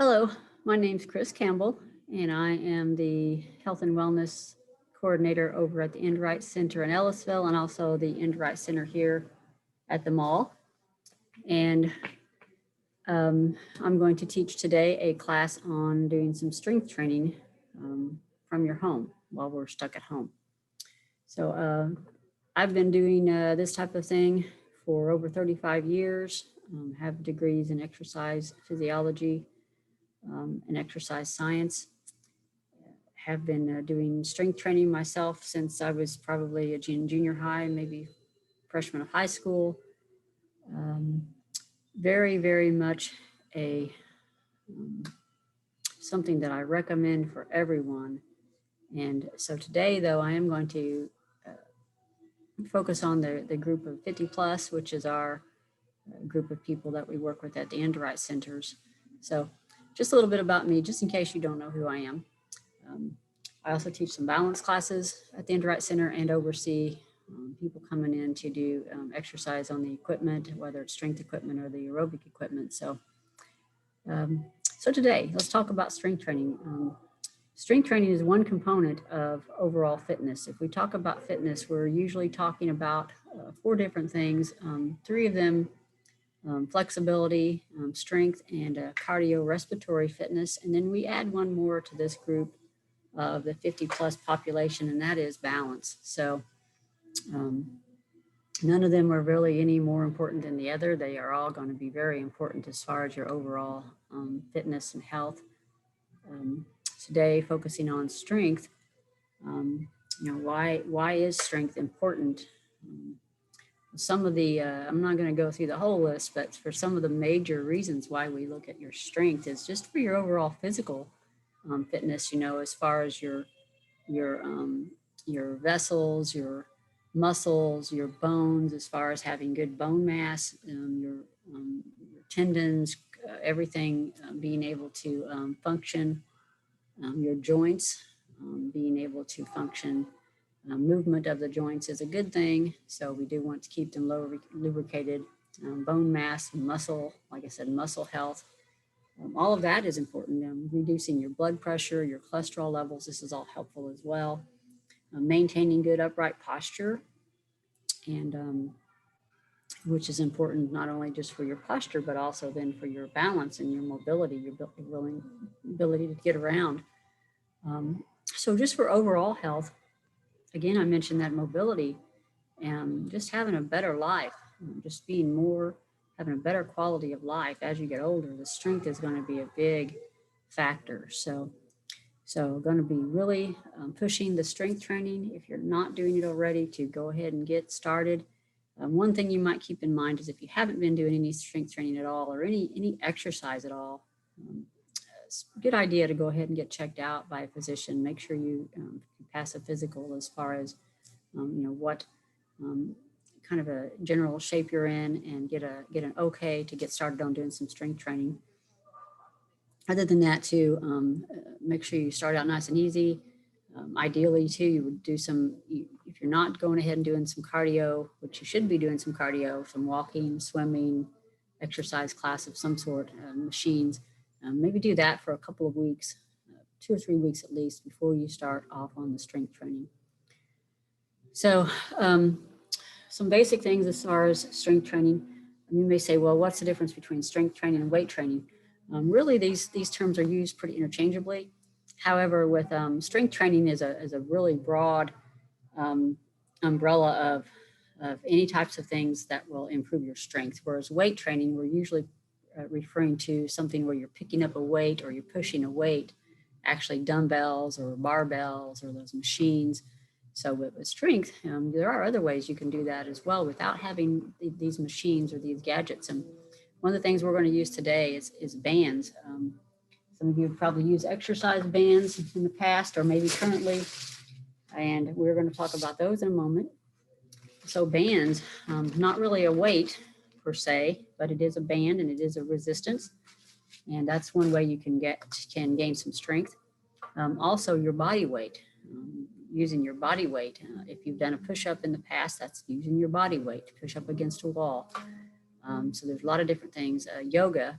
Hello, my name's Chris Campbell, and I am the Health and Wellness Coordinator over at the Endwright Center in Ellisville and also the Endwright Center here at the mall. And I'm going to teach today a class on doing some strength training from your home while we're stuck at home. So I've been doing this type of thing for over 35 years, have degrees in exercise physiology and exercise science. Have been doing strength training myself since I was probably in junior high, maybe freshman of high school. Very, very much a something that I recommend for everyone. And so today, though, I am going to focus on the group of 50 plus, which is our group of people that we work with at the Endwright Centers. So just a little bit about me, just in case you don't know who I am. I also teach some balance classes at the Endwright Center and oversee people coming in to do exercise on the equipment, whether it's strength equipment or the aerobic equipment. So today, let's talk about strength training. Strength training is one component of overall fitness. If we talk about fitness, we're usually talking about four different things. Three of them, flexibility, strength, and cardiorespiratory fitness. And then we add one more to this group of the 50 plus population, and that is balance. So none of them are really any more important than the other. They are all going to be very important as far as your overall fitness and health. Today, focusing on strength, why is strength important? Some of the, I'm not going to go through the whole list, but for some of the major reasons why we look at your strength is just for your overall physical fitness, as far as your vessels, your muscles, your bones, as far as having good bone mass, your tendons, everything being able to function, your joints being able to function. Movement of the joints is a good thing, so we do want to keep them lubricated. Bone mass, muscle, like I said, muscle health. All of that is important. Reducing your blood pressure, your cholesterol levels, this is all helpful as well. Maintaining good upright posture, and which is important not only just for your posture, but also then for your balance and your mobility, your ability to get around. So just for overall health, again, I mentioned that mobility and just having a better life, just being more, having a better quality of life as you get older. The strength is going to be a big factor. So going to be really pushing the strength training. If you're not doing it already, to go ahead and get started. One thing you might keep in mind is if you haven't been doing any strength training at all or any exercise at all, it's a good idea to go ahead and get checked out by a physician. Make sure you pass a physical as far as what kind of a general shape you're in, and get an okay to get started on doing some strength training. Other than that, too, make sure you start out nice and easy. Ideally, too, you would do if you're not going ahead and doing some cardio, which you should be doing some cardio, some walking, swimming, exercise class of some sort, machines, maybe do that for a couple of weeks, 2 or 3 weeks at least, before you start off on the strength training. So some basic things as far as strength training. You may say, well, what's the difference between strength training and weight training? Really, these terms are used pretty interchangeably. However, with strength training is a really broad umbrella of any types of things that will improve your strength. Whereas weight training, we're usually referring to something where you're picking up a weight or you're pushing a weight, actually dumbbells or barbells or those machines. So with strength, there are other ways you can do that as well without having these machines or these gadgets. And one of the things we're going to use today is bands. Some of you have probably used exercise bands in the past or maybe currently, and we're going to talk about those in a moment. So bands, not really a weight per se, but it is a band and it is a resistance. And that's one way you can gain some strength. Also your body weight. Using your body weight. If you've done a push-up in the past, that's using your body weight to push up against a wall. So there's a lot of different things. Yoga,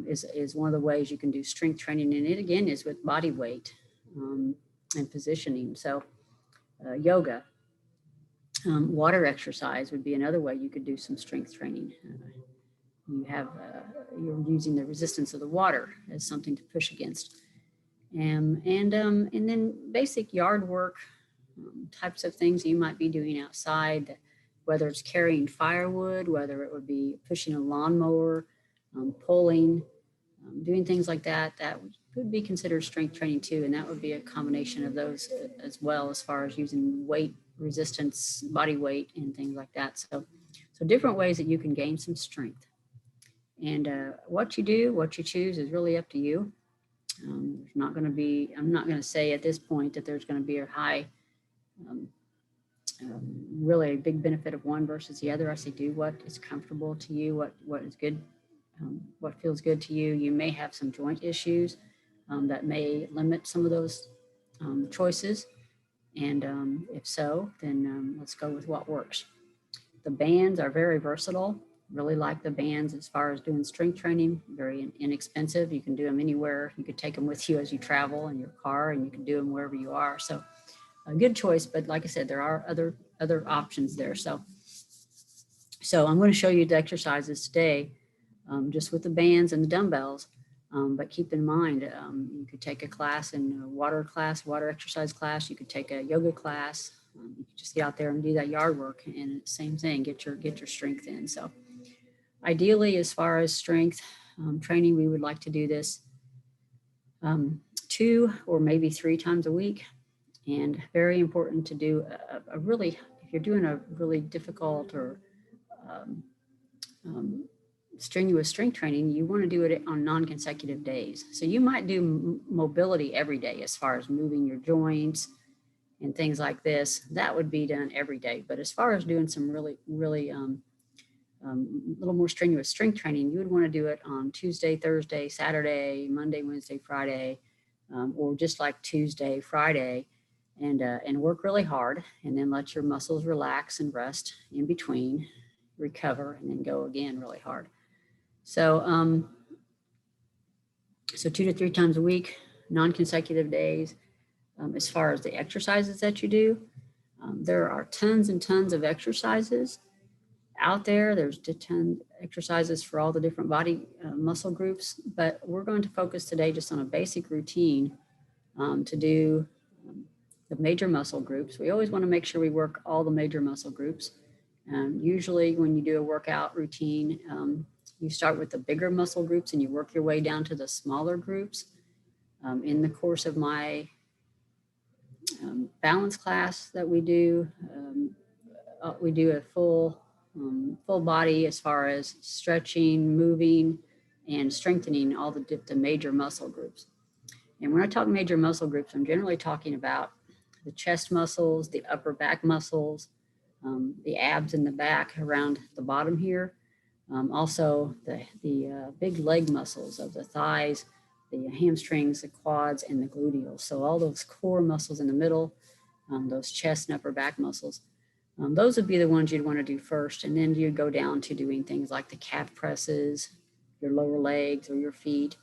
is one of the ways you can do strength training. And it again is with body weight and positioning. So yoga, water exercise would be another way you could do some strength training. You're using the resistance of the water as something to push against. And then basic yard work, types of things you might be doing outside, whether it's carrying firewood, whether it would be pushing a lawnmower, pulling, doing things like that, that would be considered strength training too. And that would be a combination of those as well, as far as using weight, resistance, body weight, and things like that. So different ways that you can gain some strength. And what you do, what you choose is really up to you. There's not going to be, I'm not going to say at this point that there's going to be a high, really a big benefit of one versus the other. I say do what is comfortable to you, what is good, what feels good to you. You may have some joint issues that may limit some of those choices. And if so, then let's go with what works. The bands are very versatile. Really like the bands as far as doing strength training, very inexpensive. You can do them anywhere. You could take them with you as you travel in your car, and you can do them wherever you are. So a good choice, but like I said, there are other options there. So I'm going to show you the exercises today, just with the bands and the dumbbells. But keep in mind, you could take a class in a water exercise class. You could take a yoga class. You could just get out there and do that yard work, and same thing, get your strength in. So ideally, as far as strength training, we would like to do this 2 or maybe 3 times a week. And very important to do a really, if you're doing a really difficult or strenuous strength training, you want to do it on non-consecutive days. So you might do mobility every day as far as moving your joints and things like this. That would be done every day. But as far as doing some really a little more strenuous strength training, you would want to do it on Tuesday, Thursday, Saturday, Monday, Wednesday, Friday, or just like Tuesday, Friday, and work really hard, and then let your muscles relax and rest in between, recover, and then go again really hard. So 2 to 3 times a week, non-consecutive days. As far as the exercises that you do, there are tons and tons of exercises out there. There's 10 exercises for all the different body muscle groups, but we're going to focus today just on a basic routine to do the major muscle groups. We always want to make sure we work all the major muscle groups. Usually when you do a workout routine, you start with the bigger muscle groups and you work your way down to the smaller groups. In the course of my balance class that we do a full body as far as stretching, moving, and strengthening all the major muscle groups. And when I talk major muscle groups, I'm generally talking about the chest muscles, the upper back muscles, the abs in the back around the bottom here. Also the big leg muscles of the thighs, the hamstrings, the quads, and the gluteals. So all those core muscles in the middle, those chest and upper back muscles. Those would be the ones you'd want to do first. And then you go down to doing things like the calf presses, your lower legs or your feet,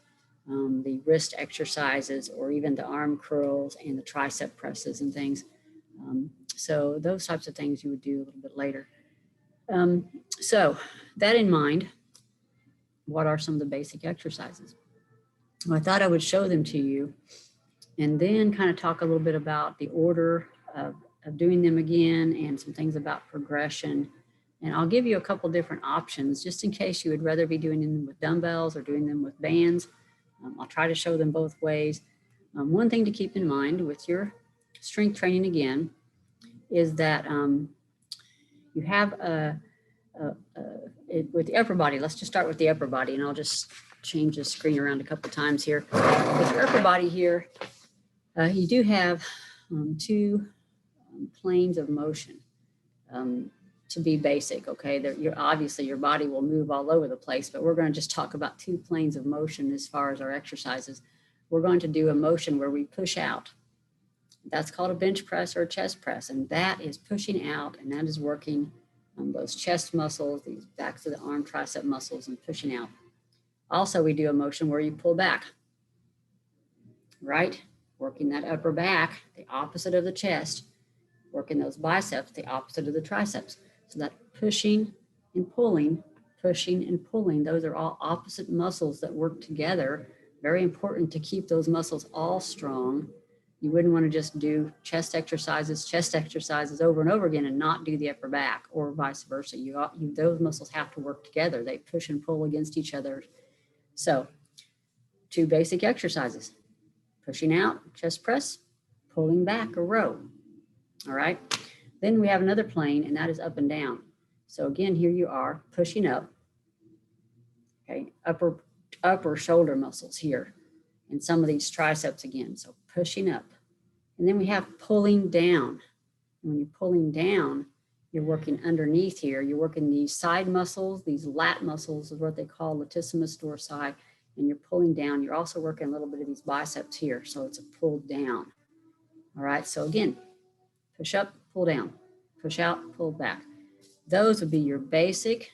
the wrist exercises, or even the arm curls and the tricep presses and things. So those types of things you would do a little bit later. So that in mind, what are some of the basic exercises? Well, I thought I would show them to you and then kind of talk a little bit about the order of doing them again and some things about progression. And I'll give you a couple different options just in case you would rather be doing them with dumbbells or doing them with bands. I'll try to show them both ways. One thing to keep in mind with your strength training again is that you have with the upper body. Let's just start with the upper body, and I'll just change the screen around a couple times here. With your upper body here, you do have 2 planes of motion to be basic. Okay, obviously your body will move all over the place, but we're going to just talk about 2 planes of motion as far as our exercises. We're going to do a motion where we push out. That's called a bench press or a chest press, and that is pushing out, and that is working those chest muscles, these backs of the arm tricep muscles, and pushing out. Also, we do a motion where you pull back, right? Working that upper back, the opposite of the chest, working those biceps, the opposite of the triceps. So that pushing and pulling, those are all opposite muscles that work together. Very important to keep those muscles all strong. You wouldn't want to just do chest exercises over and over again and not do the upper back, or vice versa. Those muscles have to work together. They push and pull against each other. So 2 basic exercises: pushing out, chest press, pulling back, or row. All right. Then we have another plane, and that is up and down. So again, here you are pushing up, okay, upper shoulder muscles here, and some of these triceps again. So pushing up. And then we have pulling down. And when you're pulling down, you're working underneath here. You're working these side muscles, these lat muscles is what they call latissimus dorsi, and you're pulling down. You're also working a little bit of these biceps here. So it's a pull down. All right. So again, push up, pull down, push out, pull back. Those would be your basic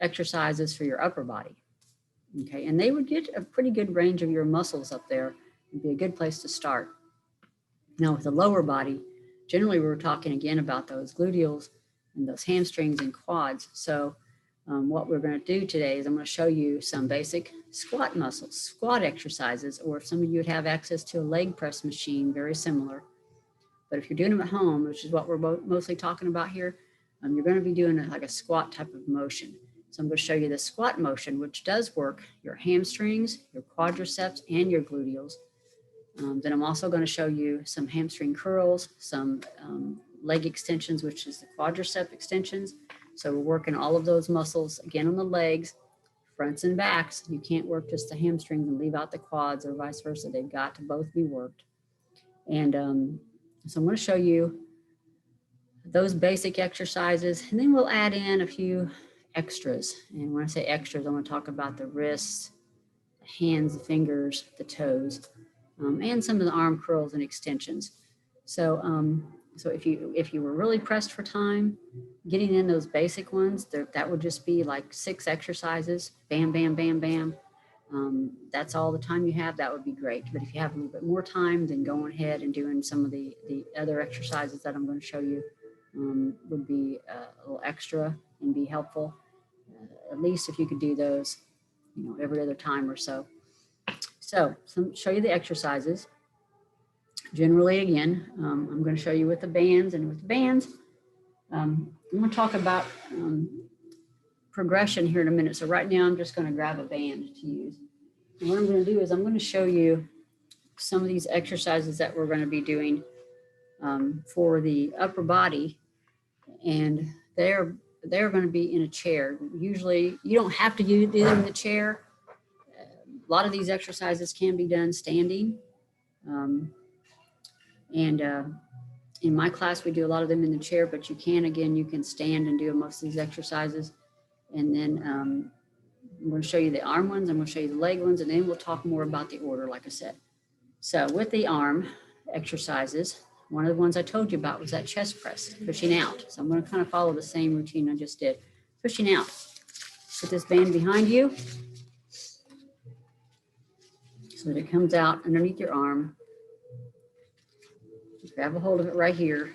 exercises for your upper body. Okay, and they would get a pretty good range of your muscles up there. It'd be a good place to start. Now with the lower body, generally we're talking again about those gluteals and those hamstrings and quads. So what we're going to do today is I'm going to show you some basic squat muscles, squat exercises, or if some of you would have access to a leg press machine, very similar. But if you're doing them at home, which is what we're mostly talking about here, you're going to be doing like a squat type of motion. So I'm going to show you the squat motion, which does work your hamstrings, your quadriceps, and your gluteals. Then I'm also going to show you some hamstring curls, some leg extensions, which is the quadricep extensions. So we're working all of those muscles, again, on the legs, fronts and backs. You can't work just the hamstrings and leave out the quads or vice versa. They've got to both be worked. And so I'm going to show you those basic exercises, and then we'll add in a few extras. And when I say extras, I'm going to talk about the wrists, the hands, the fingers, the toes, and some of the arm curls and extensions. So, so if you were really pressed for time, getting in those basic ones, that would just be like 6 exercises, bam, bam, bam, bam. That's all the time you have, that would be great. But if you have a little bit more time, then going ahead and doing some of the other exercises that I'm going to show you would be a little extra and be helpful. At least if you could do those, every other time or so. So show you the exercises. Generally, again, I'm going to show you with the bands, and with the bands, I'm going to talk about progression here in a minute. So right now I'm just going to grab a band to use. And what I'm going to do is I'm going to show you some of these exercises that we're going to be doing for the upper body, and they're going to be in a chair. Usually you don't have to do them in the chair. A lot of these exercises can be done standing. In my class, we do a lot of them in the chair, but you can stand and do most of these exercises. And then I'm going to show you the arm ones, I'm going to show you the leg ones, and then we'll talk more about the order, like I said. So with the arm exercises, one of the ones I told you about was that chest press, pushing out. So I'm going to kind of follow the same routine I just did. Pushing out. Put this band behind you so that it comes out underneath your arm. Grab a hold of it right here.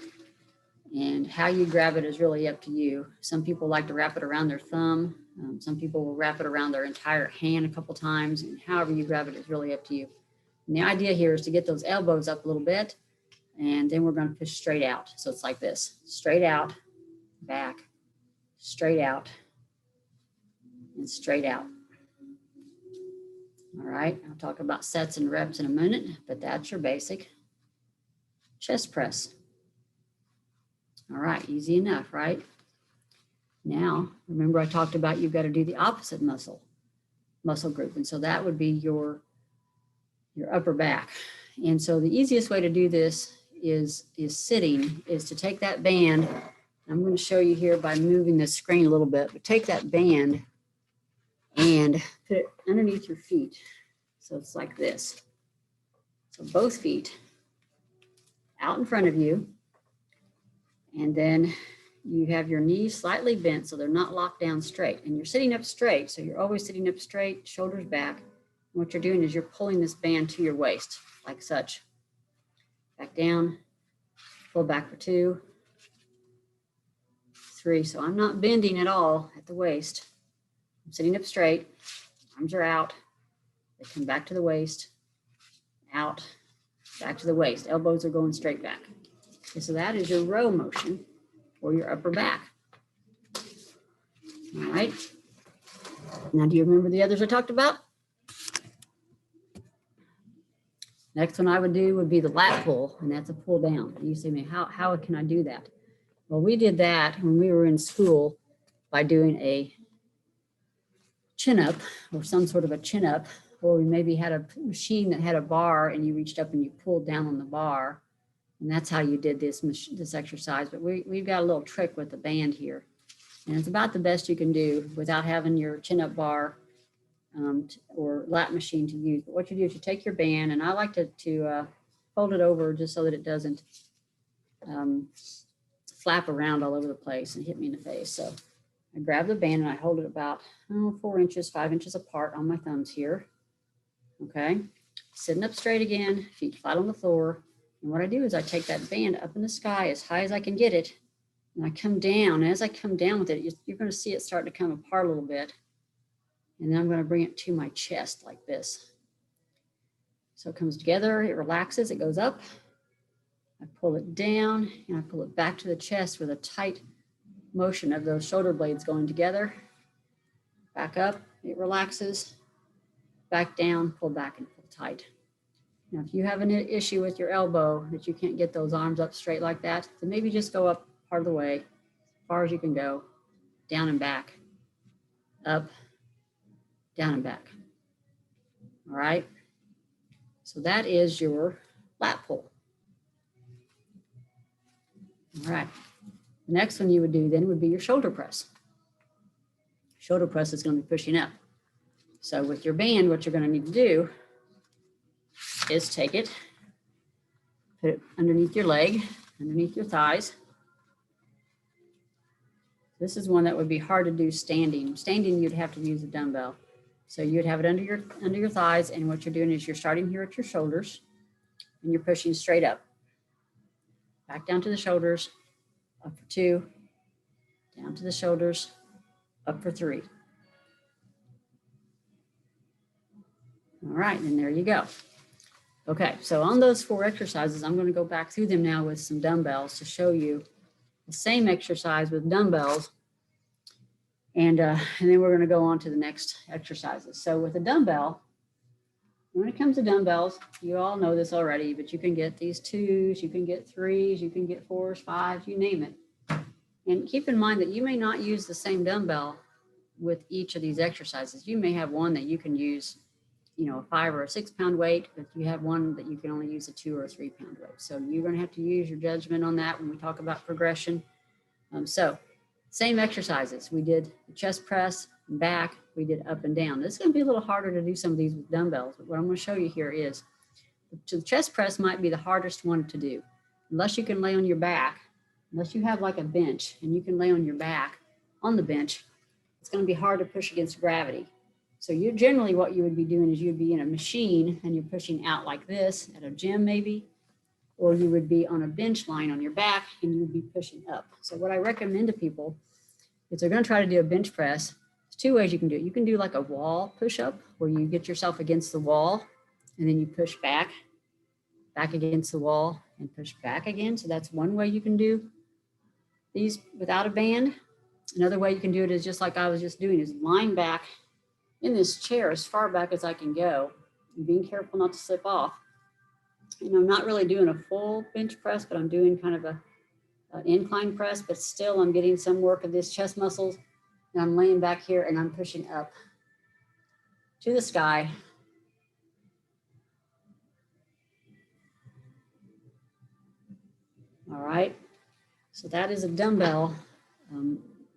And how you grab it is really up to you. Some people like to wrap it around their thumb. Some people will wrap it around their entire hand a couple times. And however you grab it is really up to you. And the idea here is to get those elbows up a little bit. And then we're going to push straight out. So it's like this: straight out, back, straight out, and straight out. All right, I'll talk about sets and reps in a minute, but that's your basic chest press. All right, easy enough, right? Now, remember I talked about you've got to do the opposite muscle group. And so that would be your upper back. And so the easiest way to do this is sitting, is to take that band. I'm going to show you here by moving the screen a little bit, but take that band and put it underneath your feet. So it's like this. So both feet out in front of you. And then you have your knees slightly bent so they're not locked down straight. And you're sitting up straight, so you're always sitting up straight, shoulders back. And what you're doing is you're pulling this band to your waist, like such. Back down, pull back for 2, 3. So I'm not bending at all at the waist. I'm sitting up straight, arms are out. They come back to the waist, out, back to the waist. Elbows are going straight back. Okay, so that is your row motion for your upper back. All right. Now, do you remember the others I talked about? Next one I would do would be the lat pull, and that's a pull down. You say to me, how can I do that? Well, we did that when we were in school by doing a chin up or some sort of a chin up, or we maybe had a machine that had a bar and you reached up and you pulled down on the bar. And that's how you did this exercise. But we've got a little trick with the band here. And it's about the best you can do without having your chin up bar or lat machine to use. But what you do is you take your band, and I like to fold it over just so that it doesn't flap around all over the place and hit me in the face. So I grab the band and I hold it about 4 inches, 5 inches apart on my thumbs here. Okay, sitting up straight again, feet flat on the floor. And what I do is I take that band up in the sky as high as I can get it, and I come down. And as I come down with it, you're going to see it start to come apart a little bit. And then I'm going to bring it to my chest like this. So it comes together, it relaxes, it goes up. I pull it down and I pull it back to the chest with a tight motion of those shoulder blades going together. Back up, it relaxes. Back down, pull back and pull tight. Now, if you have an issue with your elbow that you can't get those arms up straight like that, then maybe just go up part of the way, as far as you can go, down and back, up, down and back. All right. So that is your lat pull. All right. The next one you would do then would be your shoulder press. Shoulder press is going to be pushing up. So with your band, what you're going to need to do is take it, put it underneath your leg, underneath your thighs. This is one that would be hard to do standing. Standing, you'd have to use a dumbbell. So you'd have it under your thighs, and what you're doing is you're starting here at your shoulders, and you're pushing straight up. Back down to the shoulders, up for 2, down to the shoulders, up for 3. All right, and there you go. Okay, so on those 4 exercises, I'm going to go back through them now with some dumbbells to show you the same exercise with dumbbells. And then we're going to go on to the next exercises. So with a dumbbell, when it comes to dumbbells, you all know this already, but you can get these 2s, you can get 3s, you can get 4s, 5s, you name it. And keep in mind that you may not use the same dumbbell with each of these exercises. You may have one that you can use, a 5 or a 6 pound weight, but you have one that you can only use a 2 or a 3 pound weight. So you're going to have to use your judgment on that when we talk about progression. So same exercises. We did the chest press and back. We did up and down. This is going to be a little harder to do some of these with dumbbells, but what I'm going to show you here is the chest press might be the hardest one to do. Unless you can lay on your back, unless you have like a bench and you can lay on your back on the bench, it's going to be hard to push against gravity. So you generally what you would be doing is you'd be in a machine and you're pushing out like this at a gym maybe, or you would be on a bench line on your back and you would be pushing up. So what I recommend to people, if they're going to try to do a bench press, there's 2 ways you can do it. You can do like a wall push-up where you get yourself against the wall and then you push back against the wall and push back again. So that's one way you can do these without a band. Another way you can do it is just like I was just doing, is lying back in this chair as far back as I can go and being careful not to slip off. And I'm not really doing a full bench press, but I'm doing kind of an incline press, but still I'm getting some work of this chest muscles. And I'm laying back here and I'm pushing up to the sky. All right. So that is a dumbbell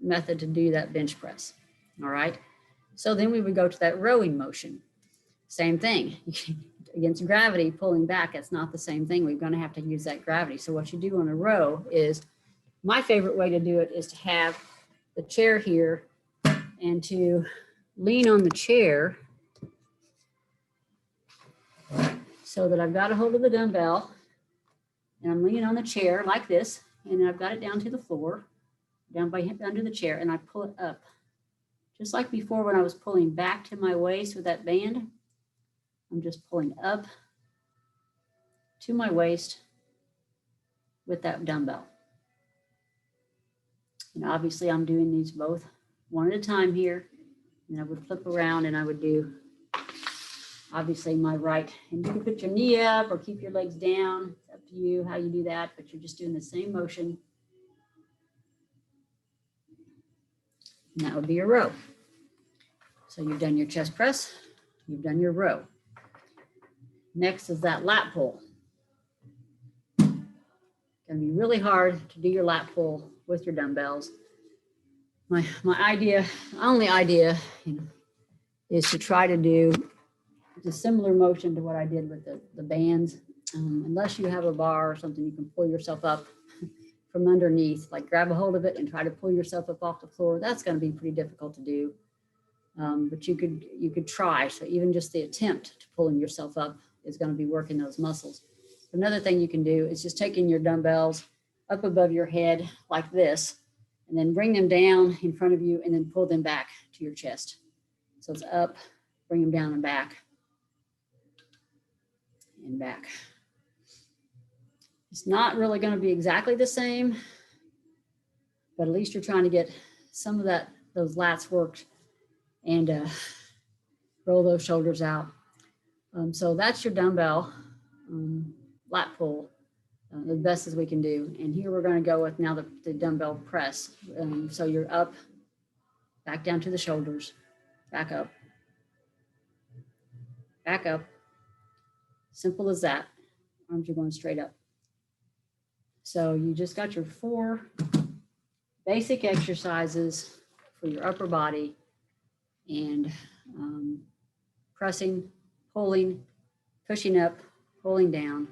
method to do that bench press. All right. So then we would go to that rowing motion. Same thing. Against gravity, pulling back, it's not the same thing. We're going to have to use that gravity. So what you do on a row is My favorite way to do it is to have the chair here and to lean on the chair so that I've got a hold of the dumbbell and I'm leaning on the chair like this, and I've got it down to the floor, down by under the chair, and I pull it up. Just like before when I was pulling back to my waist with that band, I'm just pulling up to my waist with that dumbbell. And obviously I'm doing these both one at a time here. And I would flip around and I would do obviously my right. And you can put your knee up or keep your legs down. It's up to you how you do that, but you're just doing the same motion. And that would be your row. So you've done your chest press, you've done your row. Next is that lat pull. It's gonna be really hard to do your lat pull with your dumbbells. My only idea, is to try to do a similar motion to what I did with the bands. Unless you have a bar or something, you can pull yourself up from underneath, like grab a hold of it and try to pull yourself up off the floor. That's going to be pretty difficult to do, but you could try. So even just the attempt to pulling yourself up is going to be working those muscles. Another thing you can do is just taking your dumbbells up above your head like this, and then bring them down in front of you and then pull them back to your chest. So it's up, bring them down and back, and back. It's not really going to be exactly the same, but at least you're trying to get some of those lats worked and roll those shoulders out. So that's your dumbbell lat pull, the best as we can do. And here we're going to go with now the dumbbell press. So you're up, back down to the shoulders, back up, back up. Simple as that. Arms are going straight up. So you just got your 4 basic exercises for your upper body, and pressing, pulling, pushing up, pulling down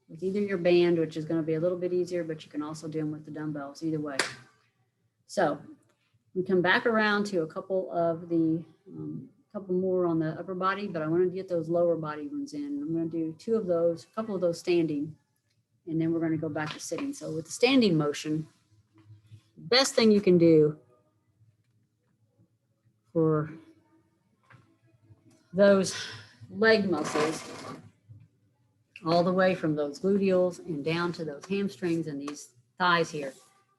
with either your band, which is going to be a little bit easier, but you can also do them with the dumbbells, either way. So we come back around to a couple more on the upper body, but I want to get those lower body ones in. I'm going to do 2 of those, a couple of those standing, and then we're going to go back to sitting. So with the standing motion, the best thing you can do for those leg muscles, all the way from those gluteals and down to those hamstrings and these thighs here,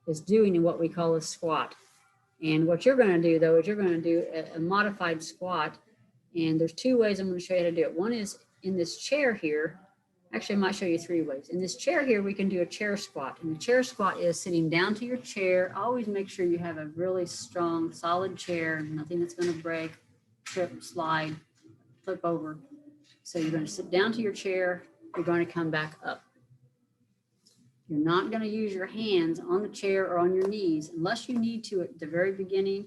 is doing what we call a squat. And what you're going to do, though, is you're going to do a modified squat. And there's 2 ways I'm going to show you how to do it. One is in this chair here. Actually, I might show you 3 ways. In this chair here, we can do a chair squat. And the chair squat is sitting down to your chair. Always make sure you have a really strong, solid chair, nothing that's going to break, trip, slide, flip over. So you're going to sit down to your chair. You're going to come back up. You're not going to use your hands on the chair or on your knees unless you need to at the very beginning,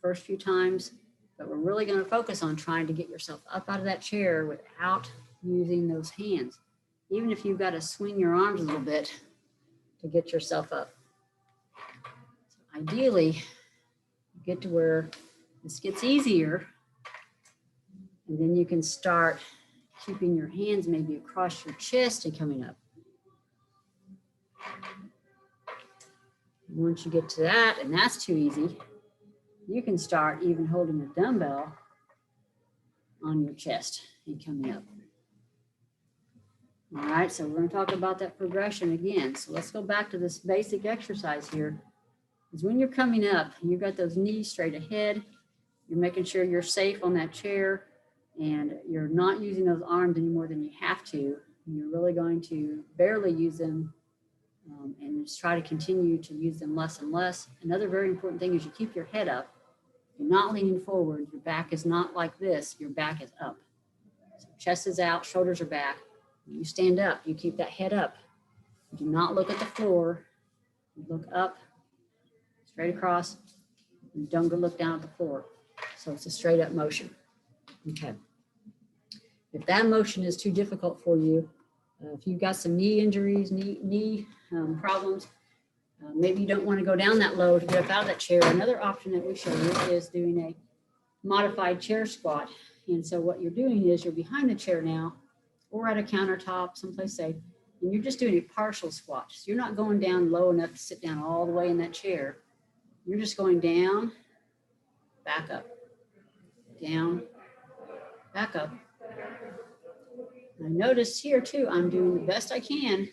first few times. But we're really going to focus on trying to get yourself up out of that chair without using those hands. Even if you've got to swing your arms a little bit to get yourself up. So ideally, get to where this gets easier, and then you can start keeping your hands maybe across your chest and coming up. Once you get to that, and that's too easy, you can start even holding a dumbbell on your chest and coming up. All right, so we're going to talk about that progression again. So let's go back to this basic exercise here. Is when you're coming up, you've got those knees straight ahead, you're making sure you're safe on that chair, and you're not using those arms any more than you have to. You're really going to barely use them, and just try to continue to use them less and less. Another very important thing is you keep your head up. You're not leaning forward. Your back is not like this. Your back is up. So chest is out, shoulders are back. When you stand up, you keep that head up. You do not look at the floor. You look up, straight across. You don't go look down at the floor. So it's a straight up motion. Okay. If that motion is too difficult for you, if you've got some knee injuries, knee problems, Maybe you don't want to go down that low to get up out of that chair. Another option that we show you is doing a modified chair squat. And so what you're doing is you're behind the chair now, or at a countertop, someplace safe, and you're just doing a partial squat. So you're not going down low enough to sit down all the way in that chair. You're just going down, back up, down, back up. I notice here too, I'm doing the best I can,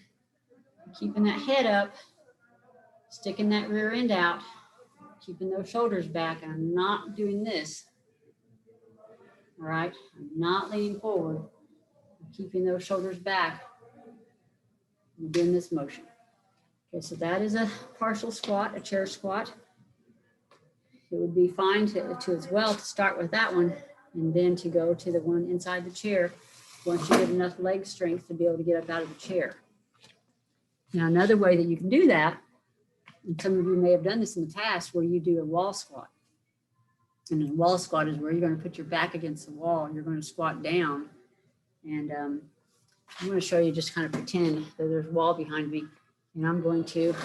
keeping that head up, sticking that rear end out, keeping those shoulders back, and I'm not doing this. All right, I'm not leaning forward, I'm keeping those shoulders back. I'm doing this motion. Okay, so that is a partial squat, a chair squat. It would be fine to as well to start with that one and then to go to the one inside the chair once you get enough leg strength to be able to get up out of the chair. Now, another way that you can do that, and some of you may have done this in the past, where you do a wall squat. And a wall squat is where you're going to put your back against the wall. You're going to squat down. And I'm going to show you, just kind of pretend that there's a wall behind me. And I'm going to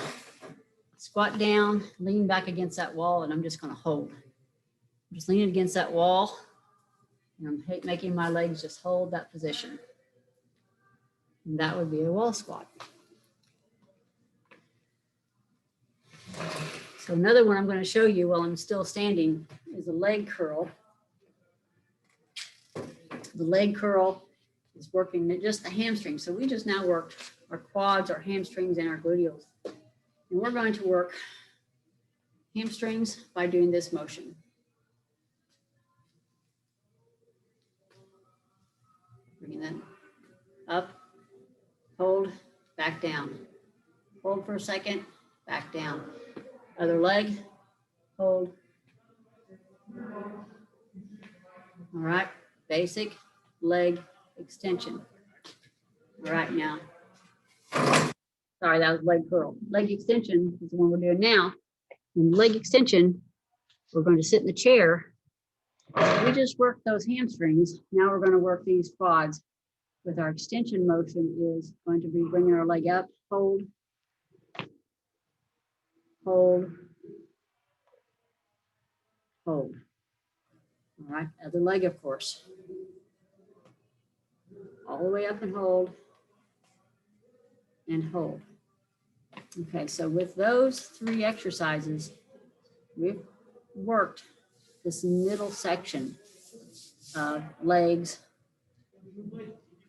squat down, lean back against that wall, and I'm just going to hold. I'm just leaning against that wall, and I'm making my legs just hold that position. And that would be a wall squat. So another one I'm going to show you while I'm still standing is a leg curl. The leg curl is working just the hamstrings. So we just now worked our quads, our hamstrings, and our gluteals. And we're going to work hamstrings by doing this motion. Bringing that up, hold, back down. Hold for a second, back down. Other leg, hold. All right, basic leg extension. All right, now. Sorry, that was leg curl. Leg extension is the one we're doing now. And leg extension, we're going to sit in the chair. We just worked those hamstrings. Now we're going to work these quads. With our extension motion is going to be bringing our leg up, hold, hold, hold. All right, other leg, of course. All the way up and hold, and hold. Okay, so with those three exercises, we've worked this middle section of legs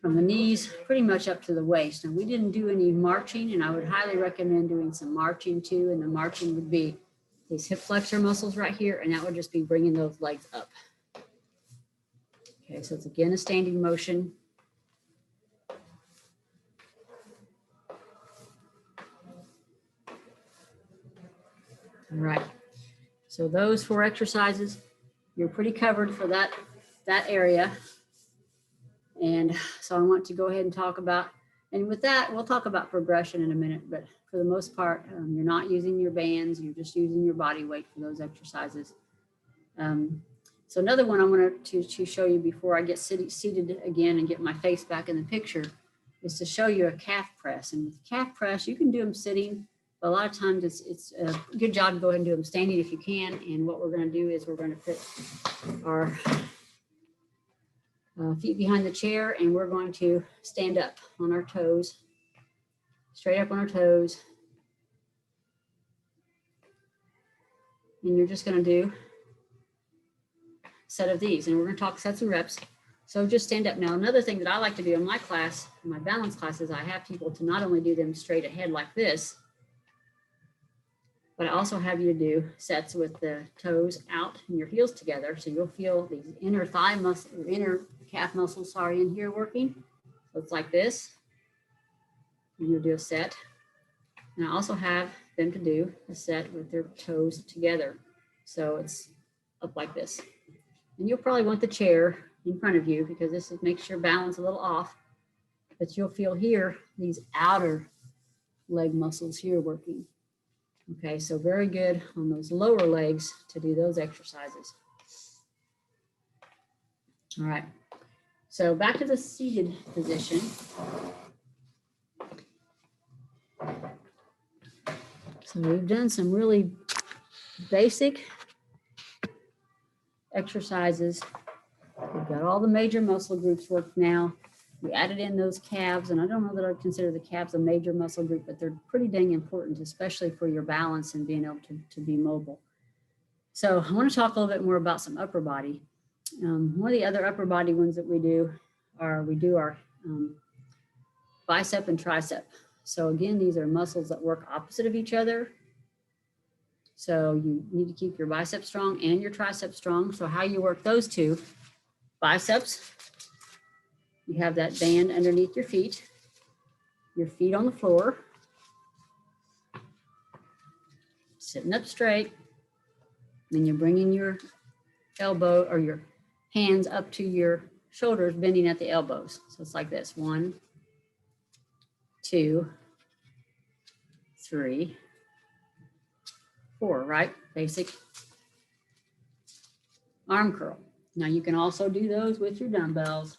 from the knees pretty much up to the waist. And we didn't do any marching, and I would highly recommend doing some marching too. And the marching would be these hip flexor muscles right here, and that would just be bringing those legs up. Okay, so it's again a standing motion. All right, so those 4 exercises, you're pretty covered for that area. And so I want to go ahead and talk about, and with that, we'll talk about progression in a minute, but for the most part, you're not using your bands, you're just using your body weight for those exercises. So another one I wanted to show you before I get seated again and get my face back in the picture is to show you a calf press. And with calf press, you can do them sitting, but a lot of times it's a good job to go ahead and do them standing if you can. And what we're going to do is we're going to put our feet behind the chair, and we're going to stand up on our toes, straight up on our toes. And you're just going to do a set of these, and we're going to talk sets and reps. So just stand up. Now, another thing that I like to do in my class, in my balance classes, I have people to not only do them straight ahead like this, but I also have you do sets with the toes out and your heels together. So you'll feel these inner thigh muscles, or inner calf muscles, in here working. So it's like this. And you'll do a set. And I also have them to do a set with their toes together. So it's up like this. And you'll probably want the chair in front of you because this makes your balance a little off. But you'll feel here these outer leg muscles here working. Okay, so very good on those lower legs to do those exercises. All right, so back to the seated position. So we've done some really basic exercises. We've got all the major muscle groups worked now. We added in those calves, and I don't know that I'd consider the calves a major muscle group, but they're pretty dang important, especially for your balance and being able to be mobile. So I want to talk a little bit more about some upper body. One of the other upper body ones that we do our bicep and tricep. So again, these are muscles that work opposite of each other. So you need to keep your bicep strong and your tricep strong. So how you work those two, biceps, you have that band underneath your feet on the floor, sitting up straight. Then you're bringing your elbow or your hands up to your shoulders, bending at the elbows. So it's like this, 1, 2, 3, 4, right? Basic arm curl. Now you can also do those with your dumbbells.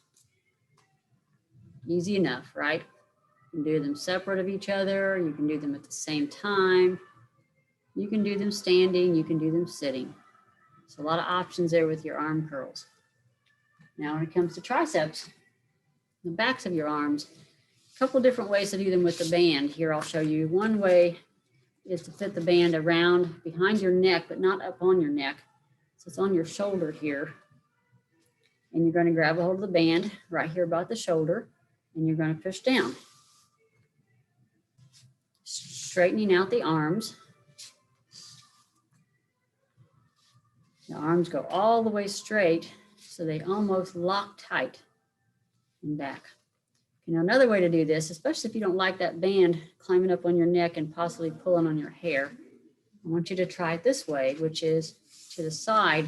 Easy enough, right? You can do them separate of each other. You can do them at the same time. You can do them standing. You can do them sitting. So a lot of options there with your arm curls. Now when it comes to triceps, the backs of your arms, a couple different ways to do them with the band. Here I'll show you. One way is to fit the band around behind your neck, but not up on your neck. So it's on your shoulder here. And you're going to grab a hold of the band right here about the shoulder, and you're going to push down. Straightening out the arms. The arms go all the way straight, so they almost lock tight and back. Now, another way to do this, especially if you don't like that band climbing up on your neck and possibly pulling on your hair, I want you to try it this way, which is to the side.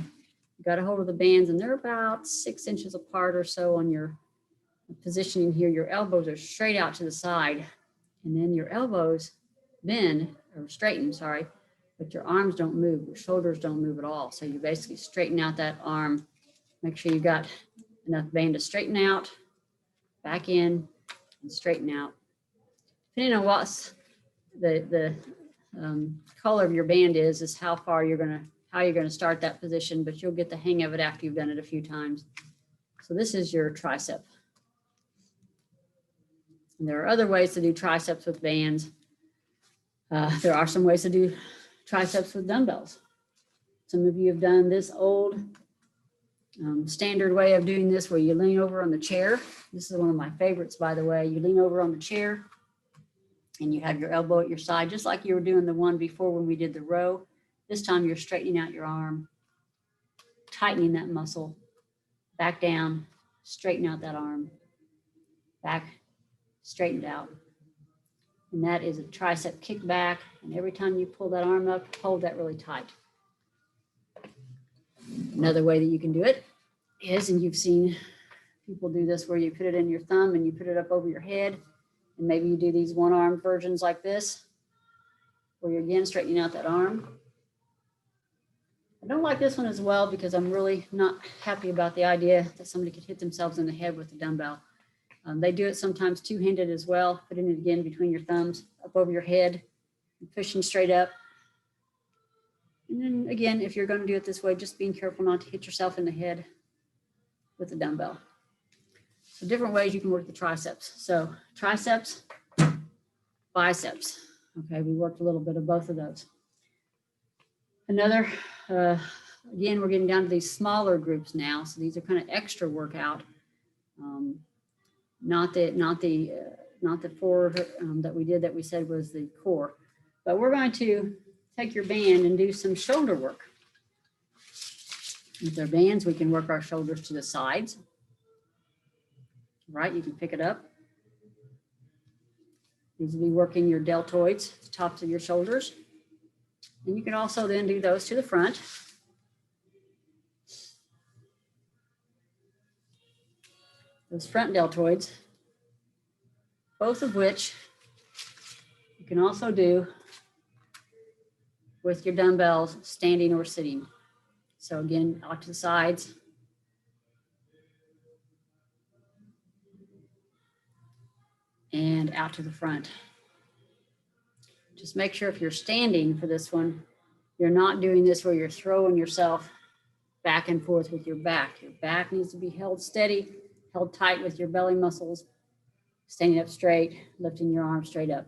You got a hold of the bands, and they're about 6 inches apart or so on your positioning here. Your elbows are straight out to the side, and then your elbows bend or straighten, sorry, but your arms don't move, your shoulders don't move at all. So you basically straighten out that arm. Make sure you got enough band to straighten out, back in, and straighten out. Depending on what the color of your band is how you're gonna start that position, but you'll get the hang of it after you've done it a few times. So this is your tricep. And there are other ways to do triceps with bands. There are some ways to do triceps with dumbbells. Some of you have done this old standard way of doing this where you lean over on the chair. This is one of my favorites, by the way. You lean over on the chair and you have your elbow at your side, just like you were doing the one before when we did the row. This time you're straightening out your arm, tightening that muscle, back down, straighten out that arm, back, straightened out. And that is a tricep kickback. And every time you pull that arm up, hold that really tight. Another way that you can do it is, and you've seen people do this where you put it in your thumb and you put it up over your head. And maybe you do these one-arm versions like this, where you're again straightening out that arm. I don't like this one as well because I'm really not happy about the idea that somebody could hit themselves in the head with a dumbbell. They do it sometimes two-handed as well, putting it again between your thumbs, up over your head, and pushing straight up. And then again, if you're going to do it this way, just being careful not to hit yourself in the head with a dumbbell. So different ways you can work the triceps. So triceps, biceps. Okay, we worked a little bit of both of those. Another, again, we're getting down to these smaller groups now. So these are kind of extra workout. Not the four that we did that we said was the core. But we're going to take your band and do some shoulder work. With our bands, we can work our shoulders to the sides. Right, you can pick it up. These will be working your deltoids, the tops of your shoulders. And you can also then do those to the front. Those front deltoids, both of which you can also do with your dumbbells, standing or sitting. So again, out to the sides. And out to the front. Just make sure if you're standing for this one, you're not doing this where you're throwing yourself back and forth with your back. Your back needs to be held steady, held tight with your belly muscles, standing up straight, lifting your arms straight up.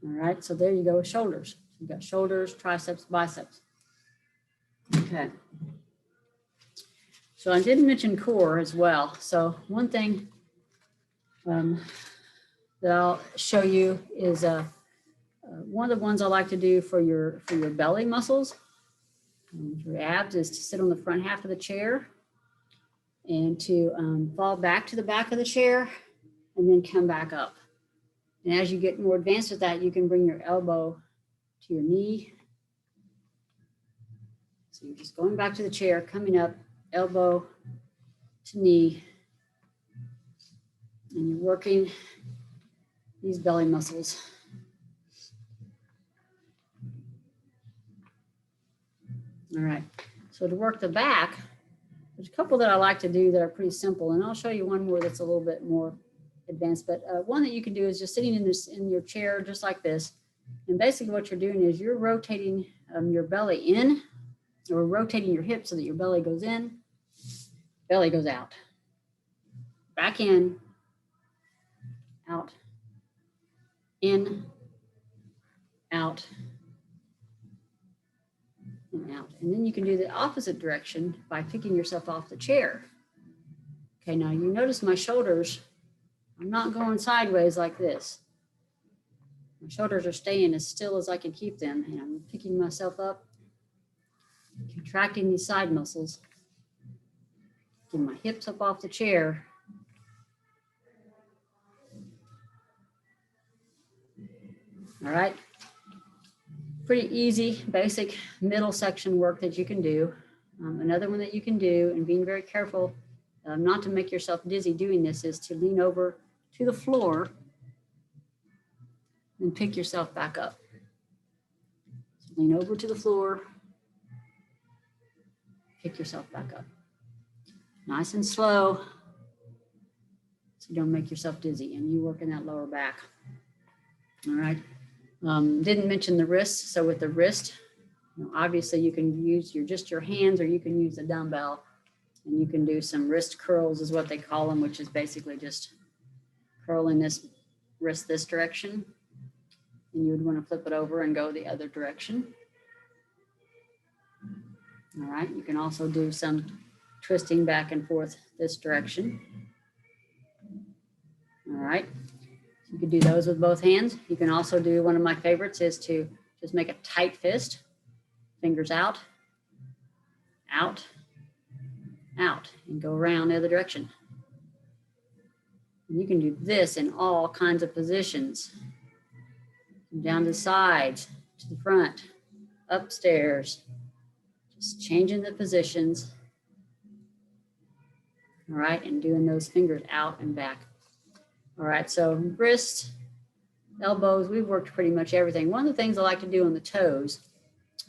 All right, so there you go with shoulders. You've got shoulders, triceps, biceps. Okay. So I did mention core as well. So one thing that I'll show you is one of the ones I like to do for your belly muscles, your abs, is to sit on the front half of the chair and to fall back to the back of the chair and then come back up. And as you get more advanced with that, you can bring your elbow to your knee. So you're just going back to the chair, coming up, elbow to knee, and you're working these belly muscles. All right, so to work the back, there's a couple that I like to do that are pretty simple, and I'll show you one more that's a little bit more advanced, but one that you can do is just sitting in your chair just like this, and basically what you're doing is you're rotating your belly in, or rotating your hips so that your belly goes in, belly goes out, back in, out, in, out, and out. And then you can do the opposite direction by picking yourself off the chair. Okay, now you notice my shoulders, I'm not going sideways like this. My shoulders are staying as still as I can keep them, and I'm picking myself up, contracting these side muscles, getting my hips up off the chair. All right. Pretty easy, basic middle section work that you can do. Another one that you can do, and being very careful not to make yourself dizzy doing this, is to lean over to the floor and pick yourself back up. So lean over to the floor, pick yourself back up. Nice and slow, so you don't make yourself dizzy, and you work in that lower back. All right. Didn't mention the wrist. So with the wrist, obviously you can use just your hands, or you can use a dumbbell, and you can do some wrist curls is what they call them, which is basically just curling this wrist this direction. And you would want to flip it over and go the other direction. All right. You can also do some twisting back and forth this direction. All right. You can do those with both hands. You can also do, one of my favorites is to just make a tight fist, fingers out, out, out, and go around the other direction. And you can do this in all kinds of positions. Down to the sides, to the front, upstairs, just changing the positions. All right, and doing those fingers out and back. All right, so wrists, elbows, we've worked pretty much everything. One of the things I like to do on the toes,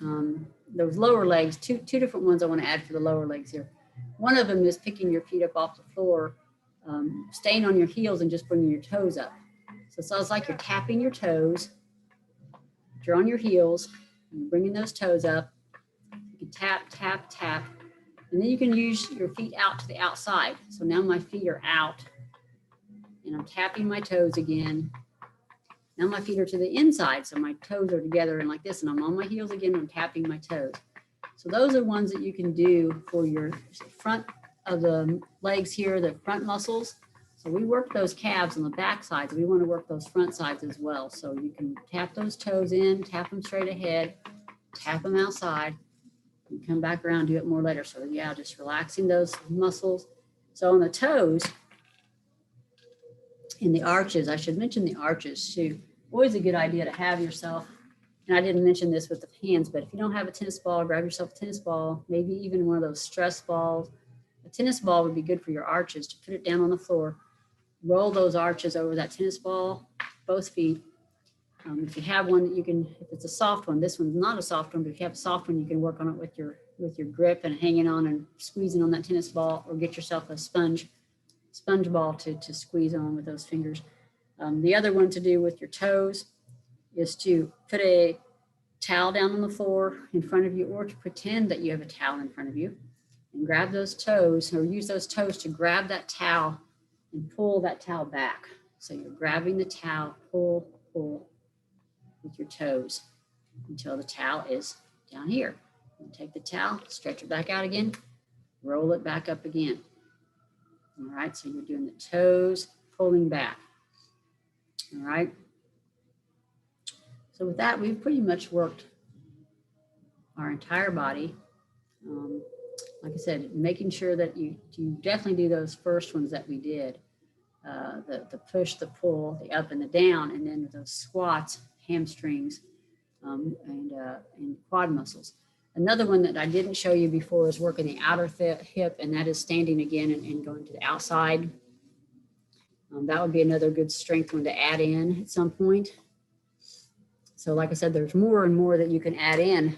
those lower legs, two different ones I want to add for the lower legs here. One of them is picking your feet up off the floor, staying on your heels and just bringing your toes up. So it sounds like you're tapping your toes. You're on your heels, and bringing those toes up. You can tap, tap, tap, and then you can use your feet out to the outside. So now my feet are out, and I'm tapping my toes again. Now my feet are to the inside, so my toes are together and like this, and I'm on my heels again, and I'm tapping my toes. So those are ones that you can do for your front of the legs here, the front muscles. So we work those calves on the back sides. We want to work those front sides as well. So you can tap those toes in, tap them straight ahead, tap them outside, and come back around, do it more later. So yeah, just relaxing those muscles. So on the toes, in the arches, I should mention the arches too. Always a good idea to have yourself, and I didn't mention this with the hands, but if you don't have a tennis ball, grab yourself a tennis ball, maybe even one of those stress balls. A tennis ball would be good for your arches, to put it down on the floor, roll those arches over that tennis ball, both feet. If you have one that you can, if it's a soft one, this one's not a soft one, but if you have a soft one, you can work on it with your grip and hanging on and squeezing on that tennis ball, or get yourself a sponge sponge ball to squeeze on with those fingers. The other one to do with your toes is to put a towel down on the floor in front of you, or to pretend that you have a towel in front of you, and grab those toes, or use those toes to grab that towel and pull that towel back. So you're grabbing the towel, pull, pull with your toes until the towel is down here. And take the towel, stretch it back out again, roll it back up again. All right, so you're doing the toes, pulling back. All right. So with that, we've pretty much worked our entire body. Like I said, making sure that you definitely do those first ones that we did, the push, the pull, the up and the down, and then those squats, hamstrings, and quad muscles. Another one that I didn't show you before is working the outer hip, and that is standing again and going to the outside. That would be another good strength one to add in at some point. So like I said, there's more and more that you can add in.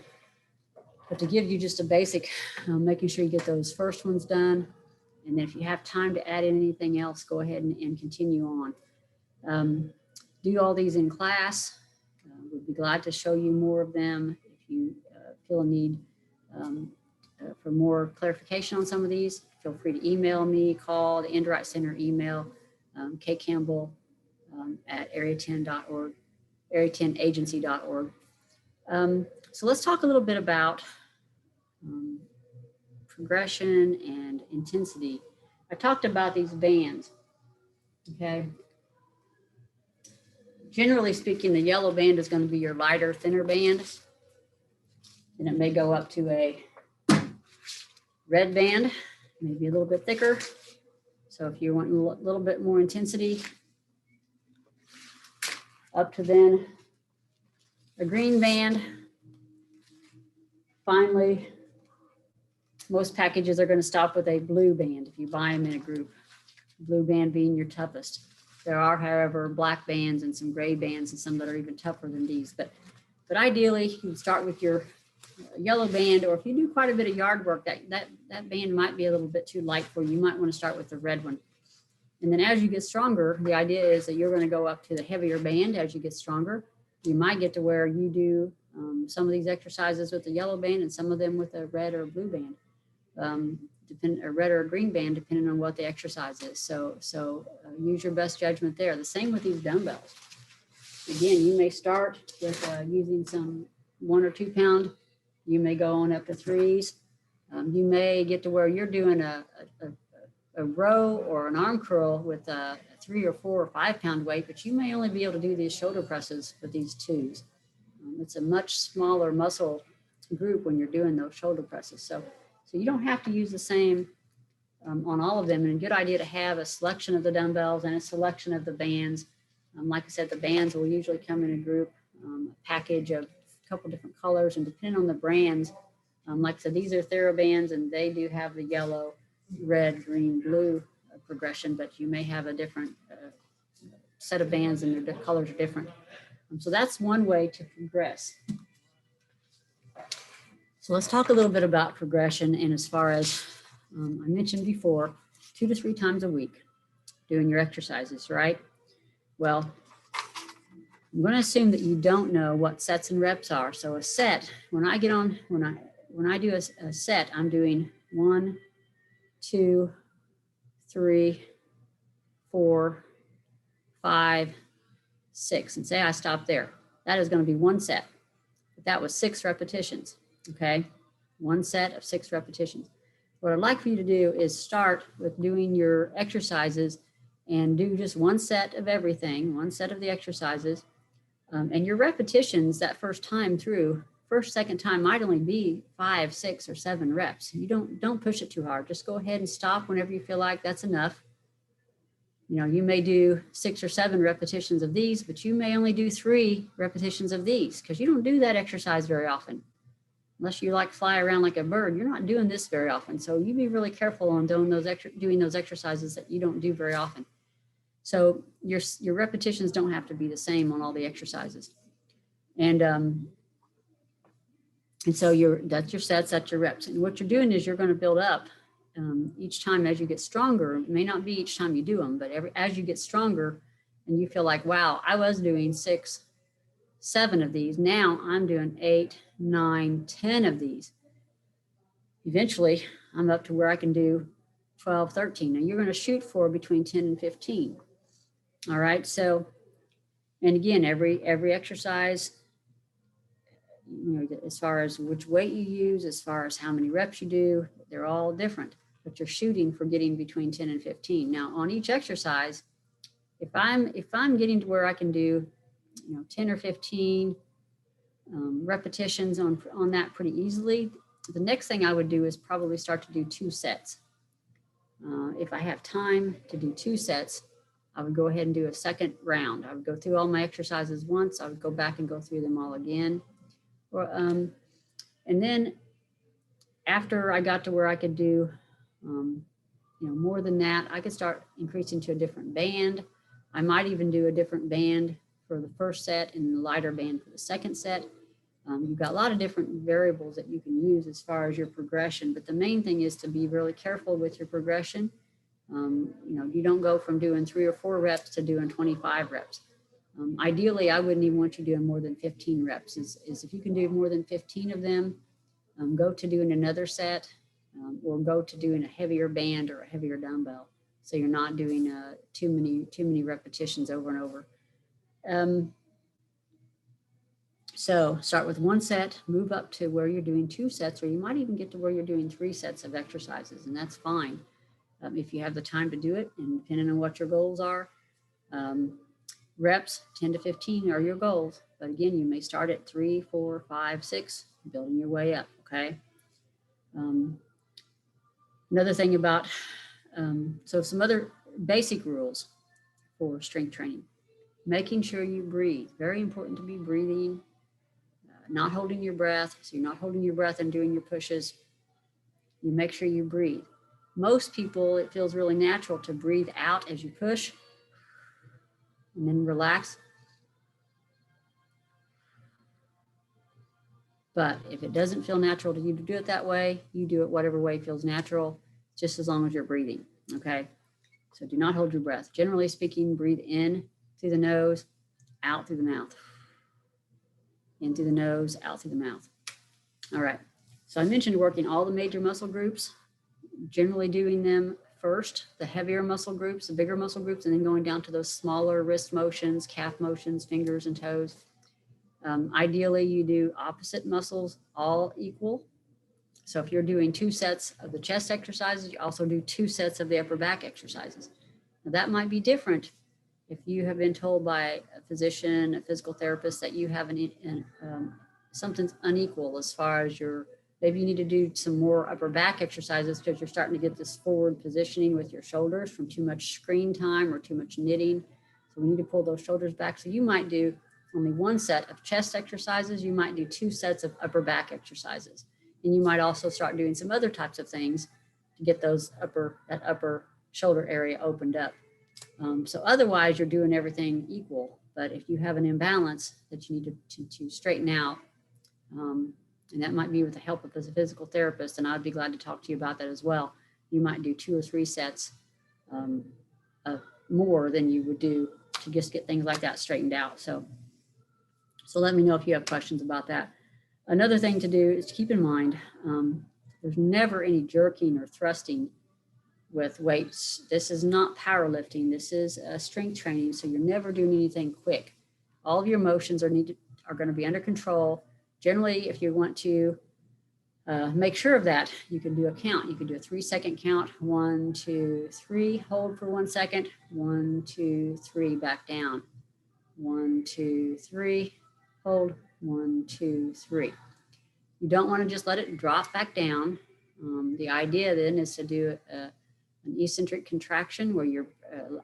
But to give you just a basic, making sure you get those first ones done. And then if you have time to add in anything else, go ahead and continue on. Do all these in class. We'd be glad to show you more of them. If you feel a need for more clarification on some of these, feel free to email me, call the Endwright Center email, kcampbell at area10.org, area10agency.org. So let's talk a little bit about progression and intensity. I talked about these bands, okay? Generally speaking, the yellow band is going to be your lighter, thinner band. And it may go up to a red band, maybe a little bit thicker. So if you want a little bit more intensity, up to then a green band. Finally, most packages are going to stop with a blue band if you buy them in a group, blue band being your toughest. There are, however, black bands and some gray bands and some that are even tougher than these. But ideally, you can start with your yellow band, or if you do quite a bit of yard work, that band might be a little bit too light for you. You might want to start with the red one. And then as you get stronger, the idea is that you're going to go up to the heavier band as you get stronger. You might get to where you do some of these exercises with the yellow band and some of them with a red or blue band, a red or a green band, depending on what the exercise is. So use your best judgment there. The same with these dumbbells. Again, you may start with using some 1 or 2 pound. You may go on up to 3s. You may get to where you're doing a row or an arm curl with a 3 or 4 or 5 pound weight, but you may only be able to do these shoulder presses with these 2s. It's a much smaller muscle group when you're doing those shoulder presses. So you don't have to use the same on all of them. And a good idea to have a selection of the dumbbells and a selection of the bands. Like I said, the bands will usually come in a group, a package of a couple different colors, and depending on the brands, like I said, these are TheraBands, and they do have the yellow, red, green, blue progression, but you may have a different set of bands and the colors are different. So that's one way to progress. So let's talk a little bit about progression, and as far as I mentioned before, 2 to 3 times a week doing your exercises, right? Well, I'm going to assume that you don't know what sets and reps are. So a set, when I do a set, I'm doing 1, 2, 3, 4, 5, 6, and say I stop there. That is going to be 1 set. But that was 6 repetitions, okay? 1 set of 6 repetitions. What I'd like for you to do is start with doing your exercises and do just 1 set of everything, 1 set of the exercises. And your repetitions that first time through, second time might only be 5, 6, or 7 reps. You don't push it too hard. Just go ahead and stop whenever you feel like that's enough. You know, you may do 6 or 7 repetitions of these, but you may only do 3 repetitions of these because you don't do that exercise very often. Unless you like fly around like a bird, you're not doing this very often. So you be really careful on doing those exercises that you don't do very often. So your repetitions don't have to be the same on all the exercises. And so that's your sets, that's your reps. And what you're doing is you're going to build up each time as you get stronger, it may not be each time you do them, but as you get stronger and you feel like, wow, I was doing 6, 7 of these. Now I'm doing 8, 9, 10 of these. Eventually I'm up to where I can do 12, 13. Now you're going to shoot for between 10 and 15. All right. So, and again, every exercise, as far as which weight you use, as far as how many reps you do, they're all different, but you're shooting for getting between 10 and 15. Now on each exercise, if I'm getting to where I can do, 10 or 15 repetitions on that pretty easily, the next thing I would do is probably start to do 2 sets. If I have time to do 2 sets, I would go ahead and do a second round. I would go through all my exercises once. I would go back and go through them all again. And then after I got to where I could do, more than that, I could start increasing to a different band. I might even do a different band for the first set and the lighter band for the second set. You've got a lot of different variables that you can use as far as your progression, but the main thing is to be really careful with your progression. You don't go from doing 3 or 4 reps to doing 25 reps. Ideally, I wouldn't even want you doing more than 15 reps. Is if you can do more than 15 of them, go to doing another set, or go to doing a heavier band or a heavier dumbbell. So you're not doing too many repetitions over and over. So start with 1 set, move up to where you're doing 2 sets, or you might even get to where you're doing 3 sets of exercises, and that's fine if you have the time to do it, and depending on what your goals are. Reps 10 to 15 are your goals, but again, you may start at 3, 4, 5, 6, building your way up. Okay. Another thing about so some other basic rules for strength training: making sure you breathe. Very important to be breathing, not holding your breath. So you're not holding your breath and doing your pushes. You make sure you breathe. Most people, it feels really natural to breathe out as you push and then relax. But if it doesn't feel natural to you to do it that way, you do it whatever way feels natural, just as long as you're breathing. Okay. So do not hold your breath. Generally speaking, breathe in through the nose, out through the mouth. In through the nose, out through the mouth. All right. So I mentioned working all the major muscle groups, generally doing them first, the heavier muscle groups, the bigger muscle groups, and then going down to those smaller wrist motions, calf motions, fingers and toes. Ideally, you do opposite muscles all equal. So if you're doing 2 sets of the chest exercises, you also do 2 sets of the upper back exercises. Now that might be different if you have been told by a physician, a physical therapist, that you have something's unequal as far as maybe you need to do some more upper back exercises because you're starting to get this forward positioning with your shoulders from too much screen time or too much knitting. So we need to pull those shoulders back. So you might do only 1 set of chest exercises. You might do 2 sets of upper back exercises. And you might also start doing some other types of things to get that upper shoulder area opened up. So otherwise you're doing everything equal. But if you have an imbalance that you need to straighten out, and that might be with the help of a physical therapist, and I'd be glad to talk to you about that as well. You might do 2 or 3 sets more than you would do to just get things like that straightened out. So let me know if you have questions about that. Another thing to do is to keep in mind, there's never any jerking or thrusting with weights. This is not powerlifting. This is strength training. So you're never doing anything quick. All of your motions are going to be under control. Generally, if you want to make sure of that, you can do a count. You can do a 3-second count. 1, 2, 3. Hold for 1 second. 1, 2, 3. Back down. 1, 2, 3. Hold. 1, 2, 3. You don't want to just let it drop back down. The idea then is to do an eccentric contraction where you're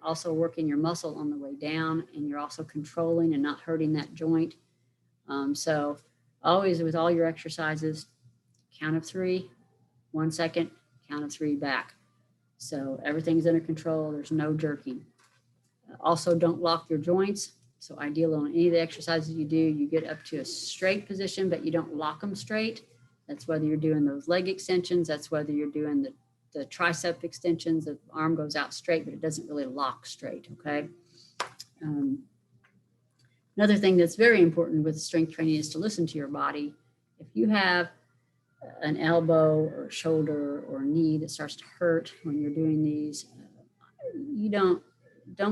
also working your muscle on the way down, and you're also controlling and not hurting that joint. So always with all your exercises, count of 3, 1 second, count of 3 back. So everything's under control. There's no jerking. Also, don't lock your joints. So ideally on any of the exercises you do, you get up to a straight position, but you don't lock them straight. That's whether you're doing those leg extensions. That's whether you're doing the tricep extensions, the arm goes out straight, but it doesn't really lock straight, okay? Another thing that's very important with strength training is to listen to your body. If you have an elbow or shoulder or knee that starts to hurt when you're doing these, you don't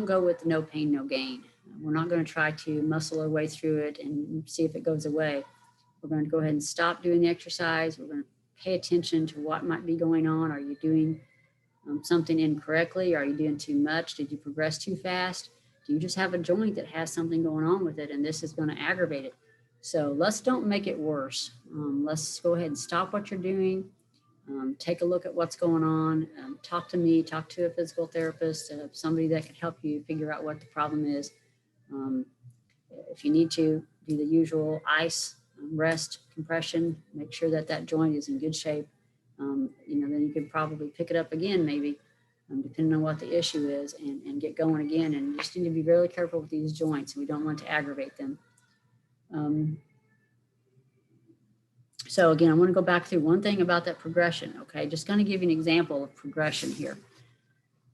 go with the no pain, no gain. We're not going to try to muscle our way through it and see if it goes away. We're going to go ahead and stop doing the exercise. We're going to pay attention to what might be going on. Are you doing something incorrectly? Are you doing too much? Did you progress too fast? Do you just have a joint that has something going on with it and this is going to aggravate it? So let's don't make it worse. Let's go ahead and stop what you're doing. Take a look at what's going on. Talk to me, talk to a physical therapist, somebody that can help you figure out what the problem is. If you need to, do the usual ice, rest, compression, make sure that that joint is in good shape. Then you could probably pick it up again, maybe, depending on what the issue is, and get going again. And you just need to be really careful with these joints. We don't want to aggravate them. So again, I want to go back through one thing about that progression, okay? Just going to give you an example of progression here.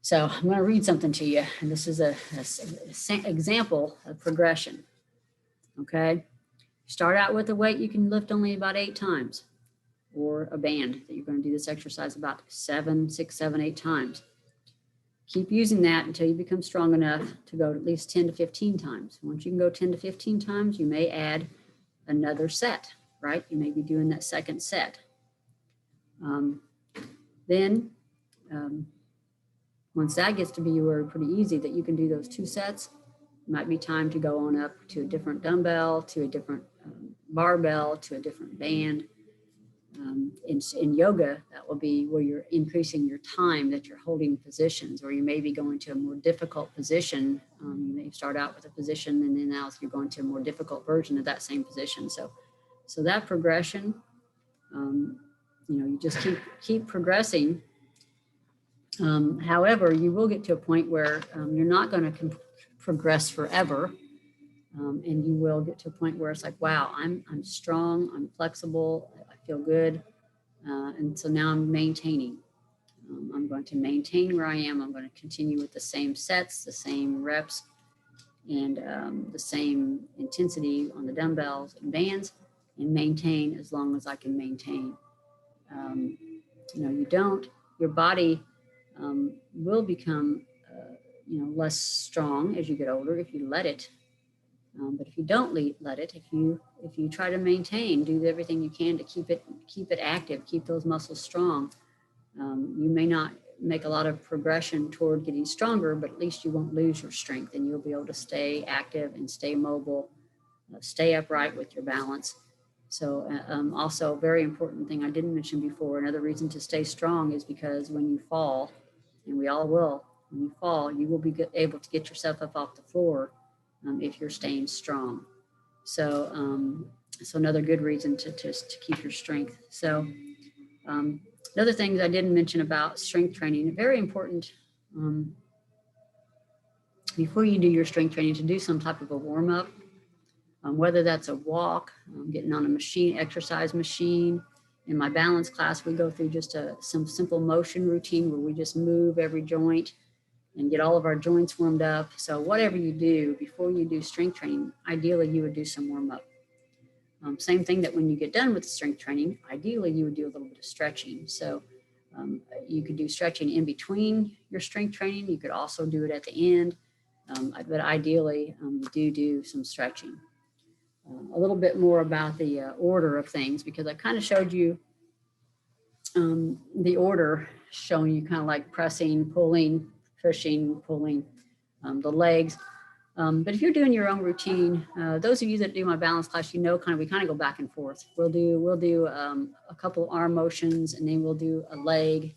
So I'm going to read something to you, and this is a example of progression, okay? Start out with a weight you can lift only about 8 times, or a band that you're going to do this exercise about 6, 7, 8 times. Keep using that until you become strong enough to go at least 10 to 15 times. Once you can go 10 to 15 times, you may add another set, right? You may be doing that second set. Then once that gets to be where pretty easy that you can do those 2 sets, it might be time to go on up to a different dumbbell, to a different barbell, to a different band. In yoga, that will be where you're increasing your time that you're holding positions, or you may be going to a more difficult position. You may start out with a position, and then now you're going to a more difficult version of that same position. So that progression, you just keep progressing. However, you will get to a point where you're not going to progress forever. And you will get to a point where it's like, wow, I'm strong, I'm flexible, I feel good. And so now I'm maintaining. I'm going to maintain where I am. I'm going to continue with the same sets, the same reps, and the same intensity on the dumbbells and bands, and maintain as long as I can maintain. Your body will become, less strong as you get older if you let it. But if you don't let it, if you try to maintain, do everything you can to keep it active, keep those muscles strong, you may not make a lot of progression toward getting stronger, but at least you won't lose your strength, and you'll be able to stay active and stay mobile, stay upright with your balance. So also a very important thing I didn't mention before, another reason to stay strong is because when you fall, and we all will, when you fall, you will be able to get yourself up off the floor if you're staying strong. So another good reason to keep your strength. So another thing that I didn't mention about strength training, very important, before you do your strength training, to do some type of a warm-up, whether that's a walk, getting on a machine, exercise machine. In my balance class, we go through just some simple motion routine where we just move every joint and get all of our joints warmed up. So whatever you do before you do strength training, ideally you would do some warm up. Same thing that when you get done with the strength training, ideally you would do a little bit of stretching. So you could do stretching in between your strength training. You could also do it at the end, but ideally you do some stretching. A little bit more about the order of things, because I kind of showed you the order, showing you kind of like pressing, pulling, pushing, pulling the legs. But if you're doing your own routine, those of you that do my balance class, we kind of go back and forth. We'll do a couple of arm motions, and then we'll do a leg,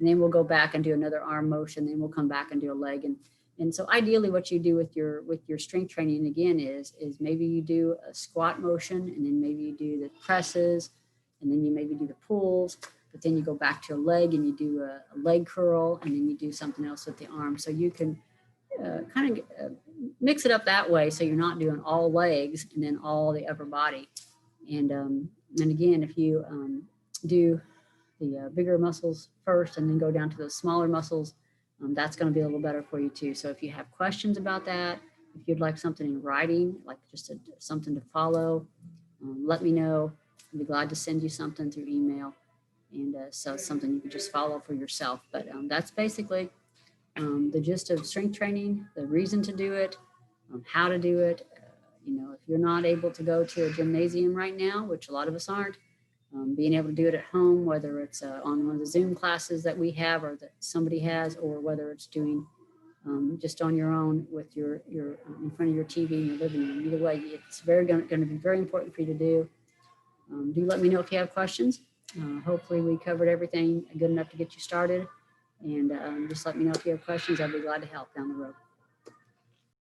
and then we'll go back and do another arm motion. Then we'll come back and do a leg. And so ideally what you do with your strength training again is maybe you do a squat motion, and then maybe you do the presses, and then you maybe do the pulls, but then you go back to a leg and you do a leg curl, and then you do something else with the arm. So you can kind of mix it up that way, so you're not doing all legs and then all the upper body. And again, if you do the bigger muscles first and then go down to those smaller muscles, that's going to be a little better for you too. So if you have questions about that, if you'd like something in writing, like just something to follow, let me know. I'd be glad to send you something through email. And so it's something you can just follow for yourself. But that's basically the gist of strength training, the reason to do it, how to do it. If you're not able to go to a gymnasium right now, which a lot of us aren't, being able to do it at home, whether it's on one of the Zoom classes that we have or that somebody has, or whether it's doing just on your own with your in front of your TV in your living room. Either way, it's going to be very important for you to do. Do let me know if you have questions. Hopefully we covered everything good enough to get you started. And just let me know if you have questions. I'll be glad to help down the road.